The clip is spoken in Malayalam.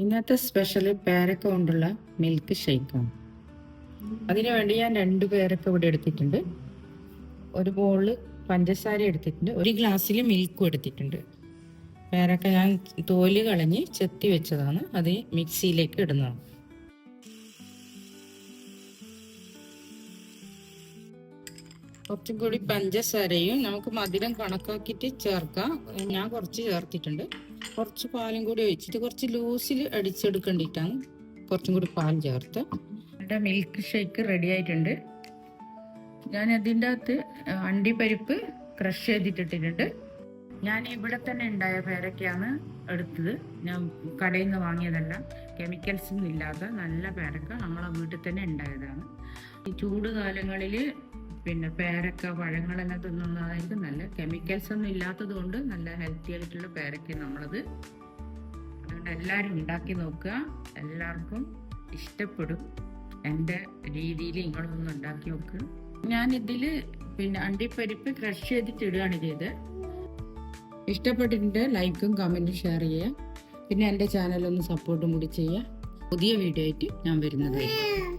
ഇന്നത്തെ സ്പെഷ്യൽ പേരക്ക കൊണ്ടുള്ള മിൽക്ക് ഷേക്കാണ്. അതിനു വേണ്ടി ഞാൻ 2 പേരക്ക ഇവിടെ എടുത്തിട്ടുണ്ട്. ഒരു ബോളിൽ പഞ്ചസാര എടുത്തിട്ടുണ്ട്. ഒരു ഗ്ലാസ്സിൽ മിൽക്കും എടുത്തിട്ടുണ്ട്. പേരക്ക ഞാൻ തോല് കളഞ്ഞ് ചെത്തി വെച്ചതാണ്. അത് മിക്സിയിലേക്ക് ഇടുന്നതാണ്. കുറച്ചും കൂടി പഞ്ചസാരയും നമുക്ക് മധുരം കണക്കാക്കിയിട്ട് ചേർക്കാം. ഞാൻ കുറച്ച് ചേർത്തിട്ടുണ്ട്. കുറച്ച് പാലും കൂടി ഒഴിച്ചിട്ട് കുറച്ച് ലൂസിൽ അടിച്ചെടുക്കേണ്ടിയിട്ടാണ് കുറച്ചും കൂടി പാൽ ചേർത്ത്. എൻ്റെ മിൽക്ക് ഷേക്ക് റെഡി ആയിട്ടുണ്ട്. ഞാൻ അതിൻ്റെ അകത്ത് അണ്ടിപ്പരിപ്പ് ക്രഷ് ചെയ്തിട്ടിട്ടുണ്ട്. ഞാൻ ഇവിടെ തന്നെ ഉണ്ടായ പേരക്കയാണ് എടുത്തത്. ഞാൻ കടയിൽ നിന്ന് വാങ്ങിയതല്ല. കെമിക്കൽസ് ഒന്നും ഇല്ലാത്ത നല്ല പേരക്ക നമ്മളെ വീട്ടിൽ തന്നെ ഉണ്ടായതാണ്. ഈ ചൂട് കാലങ്ങളിൽ പേരക്ക പഴങ്ങളെല്ലാം തിന്നുന്നതായിരിക്കും നല്ല. കെമിക്കൽസ് ഒന്നും ഇല്ലാത്തത് കൊണ്ട് നല്ല ഹെൽത്തി ആയിട്ടുള്ള പേരക്ക നമ്മളത്. അതുകൊണ്ട് എല്ലാവരും ഉണ്ടാക്കി നോക്കുക. എല്ലാവർക്കും ഇഷ്ടപ്പെടും. എൻ്റെ രീതിയിൽ നിങ്ങളൊന്ന് ഉണ്ടാക്കി നോക്കുക. ഞാനിതിൽ അണ്ടിപ്പരിപ്പ് ക്രഷ് ചെയ്തിട്ട് ഇടുകയാണ് ചെയ്തത്. ഇഷ്ടപ്പെട്ടിട്ടുണ്ട് ലൈക്കും കമൻറ്റും ഷെയർ ചെയ്യുക. പിന്നെ എൻ്റെ ചാനലൊന്ന് സപ്പോർട്ടും കൂടി ചെയ്യുക. പുതിയ വീഡിയോ ആയിട്ട് ഞാൻ വരുന്നതായിരിക്കും.